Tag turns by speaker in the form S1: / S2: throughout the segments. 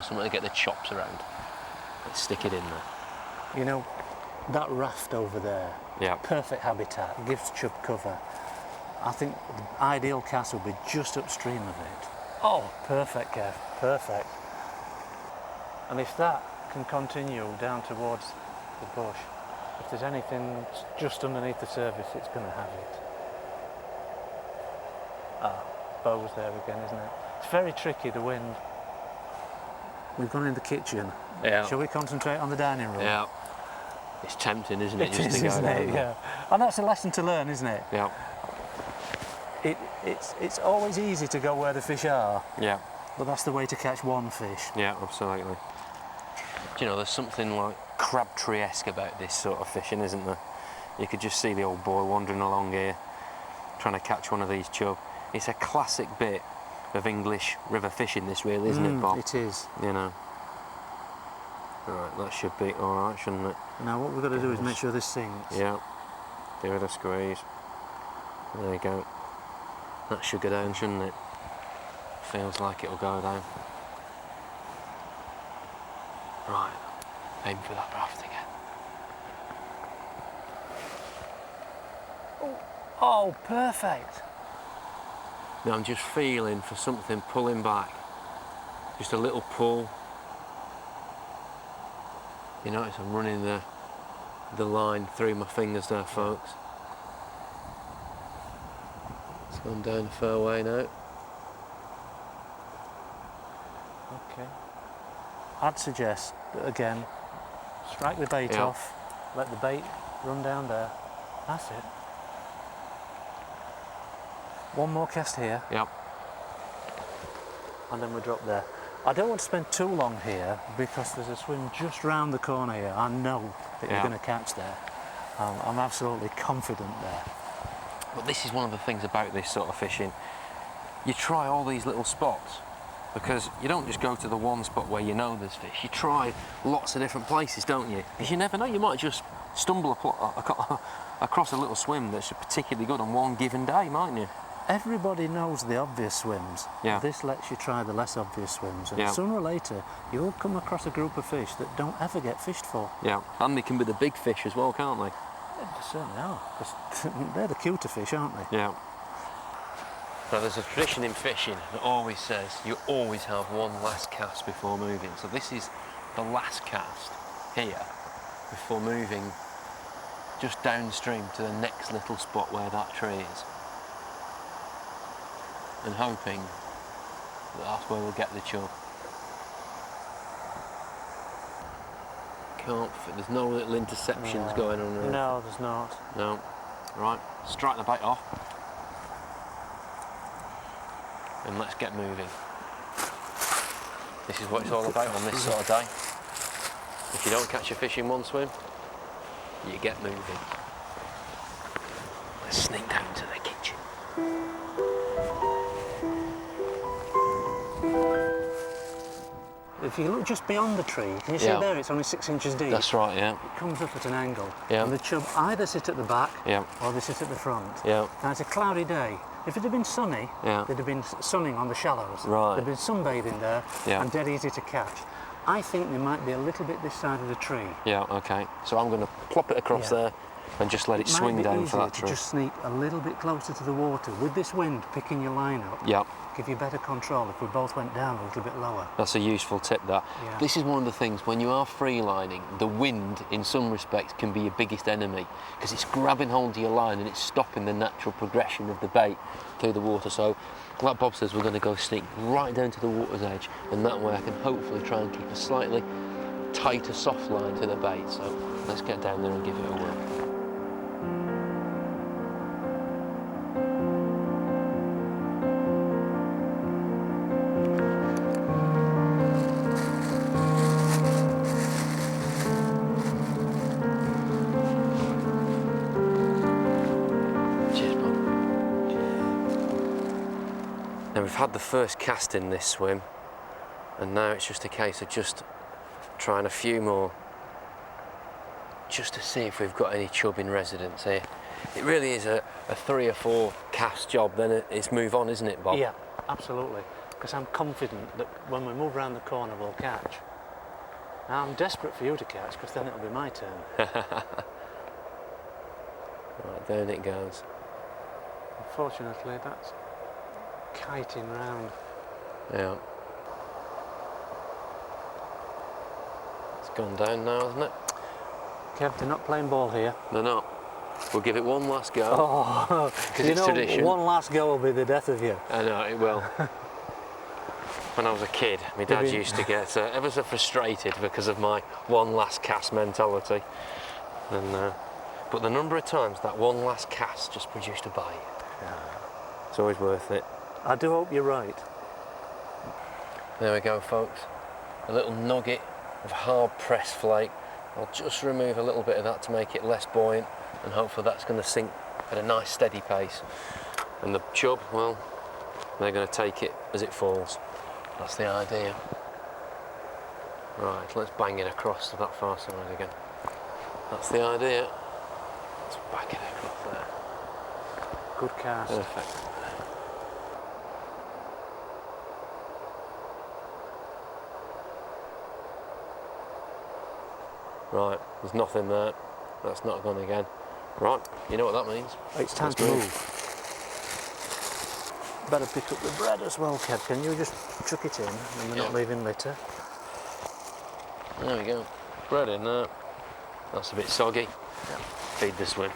S1: Something to get the chops around. Let's stick it in there.
S2: You know, that raft over there,
S1: Yeah.
S2: perfect habitat, gives chub cover. I think the ideal cast will be just upstream of it. Oh, perfect, Kev, perfect. And if that can continue down towards the bush, if there's anything just underneath the surface, it's going to have it. Ah, bow's there again, isn't it? It's very tricky, the wind. We've gone in the kitchen.
S1: Yeah.
S2: Shall we concentrate on the dining room?
S1: Yeah. It's tempting, isn't it?
S2: It is, isn't it? Yeah. And that's a lesson to learn, isn't it?
S1: Yeah.
S2: It's always easy to go where the fish are.
S1: Yeah.
S2: But that's the way to catch one fish.
S1: Yeah, absolutely. Do you know, there's something like Crabtree-esque about this sort of fishing, isn't there? You could just see the old boy wandering along here, trying to catch one of these chub. It's a classic bit of English river fishing, this really, isn't it, Bob?
S2: It is.
S1: You know. Right, that should be alright, shouldn't it?
S2: Now what we've got to do is make sure this sinks.
S1: Yeah. Give it a squeeze. There you go. That should go down, shouldn't it? Feels like it'll go down. Right, aim for that raft again.
S2: Oh, perfect.
S1: Now I'm just feeling for something pulling back. Just a little pull. You notice I'm running the line through my fingers there, folks. It's gone down a fair way now.
S2: Okay. I'd suggest, again, strike the bait off, let the bait run down there. That's it. One more cast here.
S1: Yep.
S2: And then we drop there. I don't want to spend too long here because there's a swim just round the corner here. I know that you're going to catch there. I'm absolutely confident there.
S1: But this is one of the things about this sort of fishing. You try all these little spots because you don't just go to the one spot where you know there's fish. You try lots of different places, don't you? Because you never know, you might just stumble across a little swim that's particularly good on one given day, mightn't you?
S2: Everybody knows the obvious swims.
S1: Yeah.
S2: This lets you try the less obvious swims, and sooner or later you'll come across a group of fish that don't ever get fished for.
S1: Yeah, and they can be the big fish as well, can't they?
S2: They certainly are, 'cause they're the cuter fish, aren't they?
S1: Yeah. Now there's a tradition in fishing that always says you always have one last cast before moving. So this is the last cast here before moving just downstream to the next little spot where that tree is. And hoping that that's where we'll get the chub. Can't fit, there's no little interceptions going on there.
S2: No, there's not.
S1: No. Right, strike the bait off. And let's get moving. This is what it's all about on this sort of day. If you don't catch a fish in one swim, you get moving. Let's sneak down to the kitchen.
S2: If you look just beyond the tree, can you see there it's only 6 inches deep?
S1: That's right, yeah.
S2: It comes up at an angle.
S1: Yeah.
S2: And the chub either sit at the back or they sit at the front.
S1: Yeah.
S2: Now it's a cloudy day. If it had been sunny, they'd have been sunning on the shallows.
S1: Right.
S2: They'd have been sunbathing there and dead easy to catch. I think they might be a little bit this side of the tree.
S1: Yeah, okay. So I'm going to plop it across there and just let it swing down for that
S2: to
S1: tree.
S2: just sneak a little bit closer to the water. With this wind picking your line up, give you better control if we both went down a little bit lower.
S1: That's a useful tip, that.
S2: Yeah.
S1: This is one of the things, when you are freelining, the wind, in some respects, can be your biggest enemy, because it's grabbing hold of your line and it's stopping the natural progression of the bait through the water. So, like Bob says, we're going to go sneak right down to the water's edge, and that way I can hopefully try and keep a slightly tighter soft line to the bait. So, let's get down there and give it a whirl. Now we've had the first cast in this swim, and now it's just a case of just trying a few more, just to see if we've got any chub in residence here. It really is a 3 or 4 cast job, then it's move on, isn't it, Bob?
S2: Yeah, absolutely. because I'm confident that when we move around the corner we'll catch. Now I'm desperate for you to catch because then it'll be my turn.
S1: Right, down it goes.
S2: Unfortunately that's kiting round.
S1: Yeah. It's gone down now, hasn't it?
S2: Kev, they're not playing ball here.
S1: They're not. We'll give it one last go.
S2: Oh,
S1: because it's tradition.
S2: One last go will be the death of you.
S1: I know, it will. When I was a kid, my dad used to get ever so frustrated because of my one last cast mentality. And, but the number of times that one last cast just produced a bite, it's always worth it.
S2: I do hope you're right.
S1: There we go, folks. A little nugget of hard pressed flake. I'll just remove a little bit of that to make it less buoyant, and hopefully that's going to sink at a nice steady pace. And the chub, well, they're going to take it as it falls. That's the idea. Right, let's bang it across to that far side again. That's the idea. Let's bang it across there.
S2: Good cast.
S1: Perfect. Right, there's nothing there. That's not gone again. Right, you know what that means.
S2: It's time to move. Better pick up the bread as well, Kev. Can you just chuck it in and we're not leaving litter?
S1: There we go. Bread in there. That's a bit soggy. Feed the swim.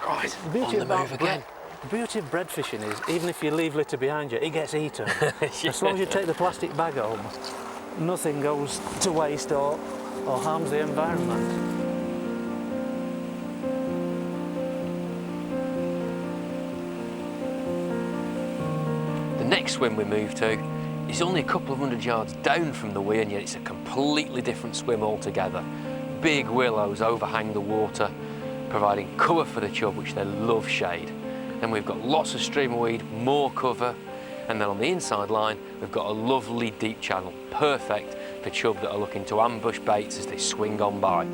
S1: Right,
S2: The beauty
S1: on the move again.
S2: The beauty of bread fishing is, even if you leave litter behind you, it gets eaten. As long as you take the plastic bag home, nothing goes to waste or harms the environment.
S1: The next swim we move to is only a couple of 100 yards down from the weir, and yet it's a completely different swim altogether. Big willows overhang the water, providing cover for the chub, which they love shade. Then we've got lots of streamer weed, more cover, and then on the inside line we've got a lovely deep channel, perfect for chub that are looking to ambush baits as they swing on by.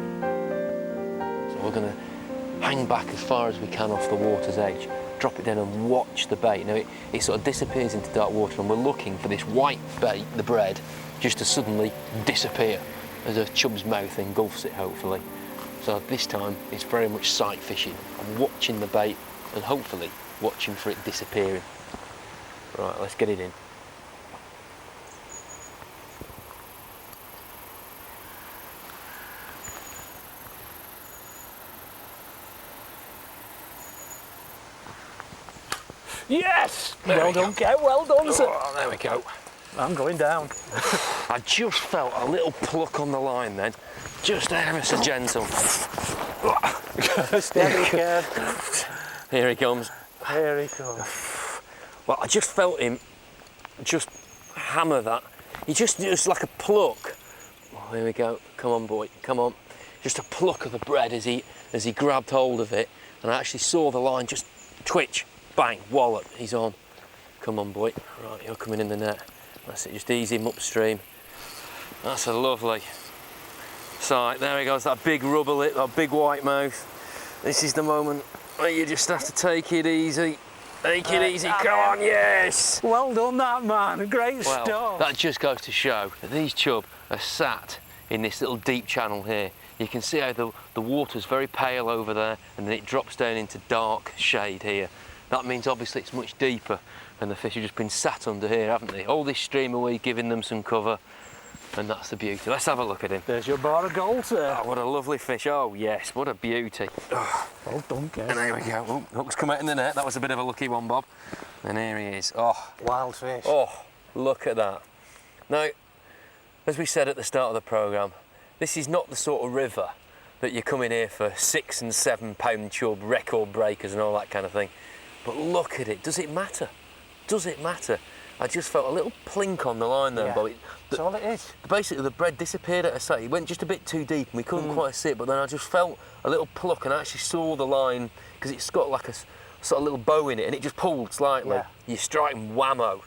S1: So we're going to hang back as far as we can off the water's edge, drop it down and watch the bait. Now it sort of disappears into dark water, and we're looking for this white bait, the bread, just to suddenly disappear as a chub's mouth engulfs it, hopefully. So this time it's very much sight fishing. I'm watching the bait and hopefully watching for it disappearing. Right, let's get it in.
S2: Yes!
S1: There
S2: Well
S1: we
S2: done,
S1: go.
S2: Kev. Well done, sir.
S1: Oh, there we go.
S2: I'm going down.
S1: I just felt a little pluck on the line then, just ever so gentle.
S2: Steady, Kev.
S1: Here he comes.
S2: Here he comes.
S1: Well, I just felt him just hammer that. He just like a pluck. Oh, here we go. Come on, boy. Come on. Just a pluck of the bread as he grabbed hold of it, and I actually saw the line just twitch. Bang, wallop. He's on. Come on, boy. Right, you're coming in the net. That's it. Just ease him upstream. That's a lovely sight. There he goes. That big rubber lip, that big white mouth. This is the moment where you just have to take it easy. Take it easy, come on, yes!
S2: Well done, that man. Great
S1: Well,
S2: stuff.
S1: that just goes to show that these chub are sat in this little deep channel here. You can see how the water's very pale over there, and then it drops down into dark shade here. That means obviously it's much deeper, and the fish have just been sat under here, haven't they? All this streamer weed giving them some cover, and that's the beauty. Let's have a look at him.
S2: There's your bar of gold, sir.
S1: Oh, what a lovely fish. Oh, yes, what a beauty. Oh.
S2: Well done, Kev.
S1: And there we go. Oh, hook's come out in the net. That was a bit of a lucky one, Bob. And here he is. Oh,
S2: Wild fish.
S1: oh, look at that. Now, as we said at the start of the programme, this is not the sort of river that you come in here for 6 and 7 pound chub, record breakers and all that kind of thing. But look at it. Does it matter? Does it matter? I just felt a little plink on the line there, Bob.
S2: That's all it is.
S1: Basically, the bread disappeared at a sight. It went just a bit too deep and we couldn't quite see it, but then I just felt a little pluck and I actually saw the line, because it's got like a sort of little bow in it, and it just pulled slightly.
S2: Yeah.
S1: You strike them whammo.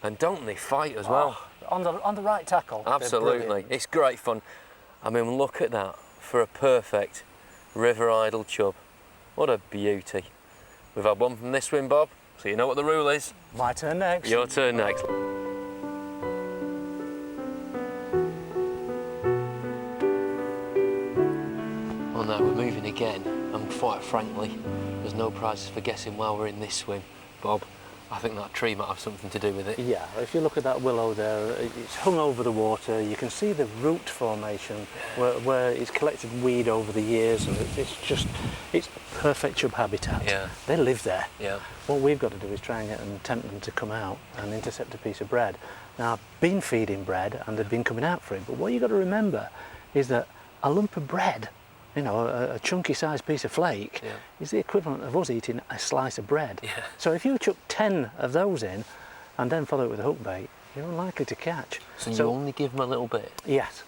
S1: And don't they fight as well?
S2: On the right tackle. They're
S1: Absolutely.
S2: brilliant.
S1: It's great fun. I mean, look at that for a perfect river idle chub. What a beauty. We've had one from this swim, Bob, so you know what the rule is.
S2: My turn next.
S1: Your turn next. Well, no, we're moving again, and quite frankly, there's no prizes for guessing while we're in this swim. Bob, I think that tree might have something to do with it.
S2: Yeah, if you look at that willow there, it's hung over the water. You can see the root formation where it's collected weed over the years, and it's perfect chub habitat.
S1: Yeah.
S2: They live there.
S1: Yeah.
S2: What we've got to do is try and get them, tempt them to come out and intercept a piece of bread. Now, I've been feeding bread and they've been coming out for it, but what you've got to remember is that a lump of bread, you know, a chunky sized piece of flake, is the equivalent of us eating a slice of bread.
S1: Yeah.
S2: So if you chuck 10 of those in and then follow it with a hook bait, you're unlikely to catch.
S1: So you only give them a little bit?
S2: Yes.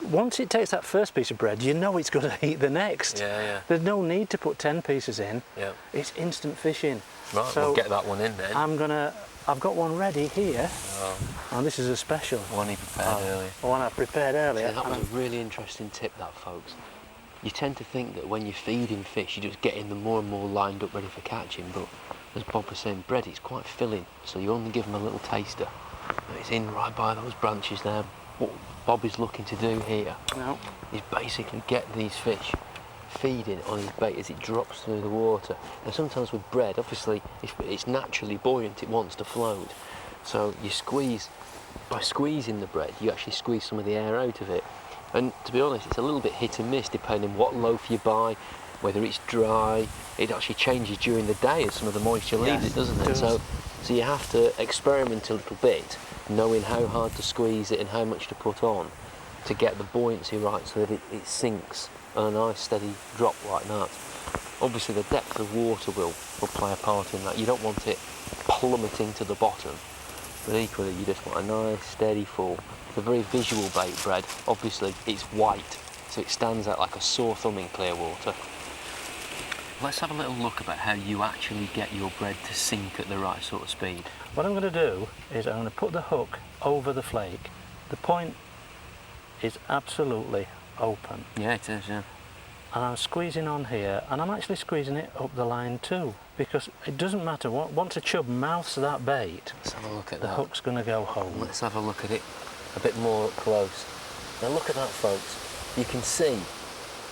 S2: Once it takes that first piece of bread, you know it's going to eat the next.
S1: Yeah, yeah.
S2: There's no need to put 10 pieces in.
S1: Yeah.
S2: It's instant fishing.
S1: Right,
S2: so
S1: we'll get that one in then.
S2: I've got one ready here.
S1: Oh.
S2: And this is a special.
S1: One he prepared earlier.
S2: One I prepared earlier.
S1: See, that was a really interesting tip, that, folks. You tend to think that when you're feeding fish, you're just getting them more and more lined up ready for catching, but as Bob was saying, bread, it's quite filling, so you only give them a little taster. And it's in right by those branches there. What Bob is looking to do here is basically get these fish feeding on his bait as it drops through the water. And sometimes with bread, obviously, if it's naturally buoyant, it wants to float. So you squeeze, by squeezing the bread, you actually squeeze some of the air out of it. And to be honest, it's a little bit hit and miss depending what loaf you buy, whether it's dry. It actually changes during the day as some of the moisture leaves it, doesn't it? So you have to experiment a little bit, knowing how hard to squeeze it and how much to put on to get the buoyancy right so that it sinks on a nice steady drop like that. Obviously the depth of water will play a part in that. You don't want it plummeting to the bottom, but equally you just want a nice steady fall. It's a very visual bait, bread. Obviously it's white, so it stands out like a sore thumb in clear water. Let's have a little look about how you actually get your bread to sink at the right sort of speed.
S2: What I'm going to do is I'm going to put the hook over the flake. The point is absolutely open.
S1: Yeah, it is, yeah.
S2: And I'm squeezing on here, and I'm actually squeezing it up the line too, because it doesn't matter, once a chub mouths that bait,
S1: let's have a look at
S2: the hook's going to go home.
S1: Let's have a look at it a bit more up close. Now look at that, folks. You can see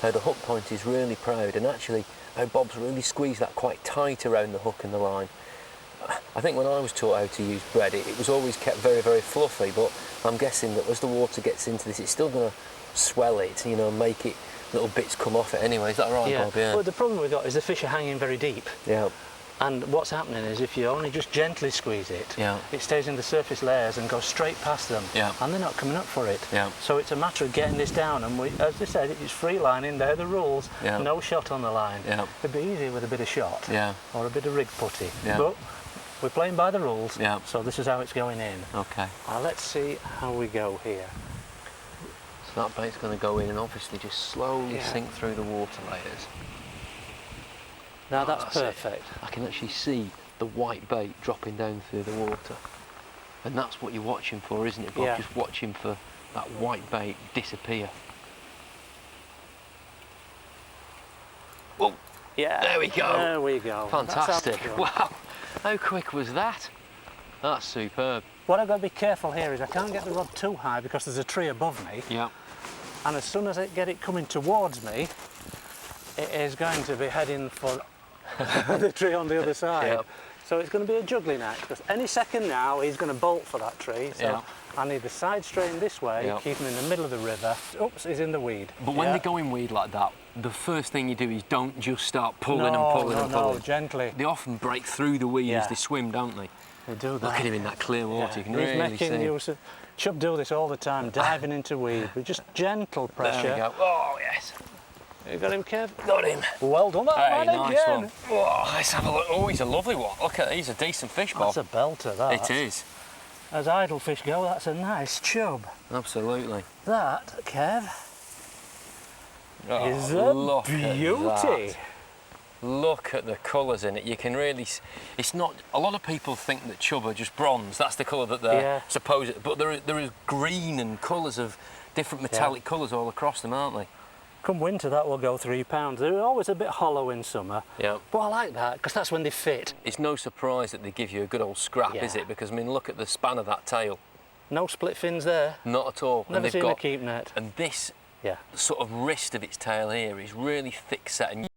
S1: how the hook point is really proud, and actually how Bob's really squeezed that quite tight around the hook and the line. I think when I was taught how to use bread, it was always kept very, very fluffy, but I'm guessing that as the water gets into this, it's still going to swell it, you know, make it little bits come off it anyway. Is that right, Bob? Yeah.
S2: Well, the problem we've got is the fish are hanging very deep.
S1: Yeah.
S2: And what's happening is if you only just gently squeeze it, it stays in the surface layers and goes straight past them.
S1: Yeah.
S2: And they're not coming up for it.
S1: Yeah.
S2: So it's a matter of getting this down, and as they said, it's free lining, they're the rules.
S1: Yeah.
S2: No shot on the line.
S1: Yeah.
S2: It'd be easier with a bit of shot.
S1: Yeah.
S2: Or a bit of rig putty.
S1: Yeah.
S2: But we're playing by the rules.
S1: Yeah.
S2: So this is how it's going in.
S1: Okay.
S2: Now let's see how we go here.
S1: So that bait's going to go in and obviously just slowly sink through the water layers.
S2: Now that's perfect.
S1: I can actually see the white bait dropping down through the water. And that's what you're watching for, isn't it, Bob?
S2: Yeah.
S1: Just watching for that white bait disappear. Oh,
S2: yeah.
S1: There we go.
S2: There we go.
S1: Fantastic. Wow. How quick was that? That's superb.
S2: What I've got to be careful here is I can't get the rod too high because there's a tree above me.
S1: Yeah.
S2: And as soon as I get it coming towards me, it is going to be heading for the tree on the other side.
S1: Yep.
S2: So it's going to be a juggling act, because any second now he's going to bolt for that tree. So I need the side strain this way, keep him in the middle of the river. Oops, he's in the weed.
S1: But when they go in weed like that, the first thing you do is don't just start pulling and pulling and pulling.
S2: No, gently.
S1: They often break through the weed as they swim, don't they?
S2: They do that.
S1: Look at him in that clear water, you can
S2: he's
S1: really
S2: making
S1: see.
S2: use of, Chub do this all the time, diving into weed with just gentle pressure.
S1: There we go. Oh, yes.
S2: You got him, Kev?
S1: Got him.
S2: Well done, that
S1: Hey,
S2: man
S1: nice
S2: again.
S1: one. Oh, let's have a look. Oh, he's a lovely one. Look at, he's a decent fish, Bob.
S2: That's a belter, that.
S1: It is.
S2: As idle fish go, that's a nice chub.
S1: Absolutely.
S2: That, Kev,
S1: Oh,
S2: is a
S1: look
S2: beauty.
S1: At that. Look at the colours in it. You can really, it's not, a lot of people think that chub are just bronze. That's the colour that they're supposed, but there is green and colours of different metallic colours all across them, aren't they?
S2: Come winter, that will go £3. They're always a bit hollow in summer.
S1: Yeah.
S2: But I like that, because that's when they fit.
S1: It's no surprise that they give you a good old scrap, is it? Because, I mean, look at the span of that tail.
S2: No split fins there.
S1: Not at all.
S2: Never seen a keep net.
S1: And this
S2: Yeah.
S1: The sort of wrist of its tail here is really thick set, and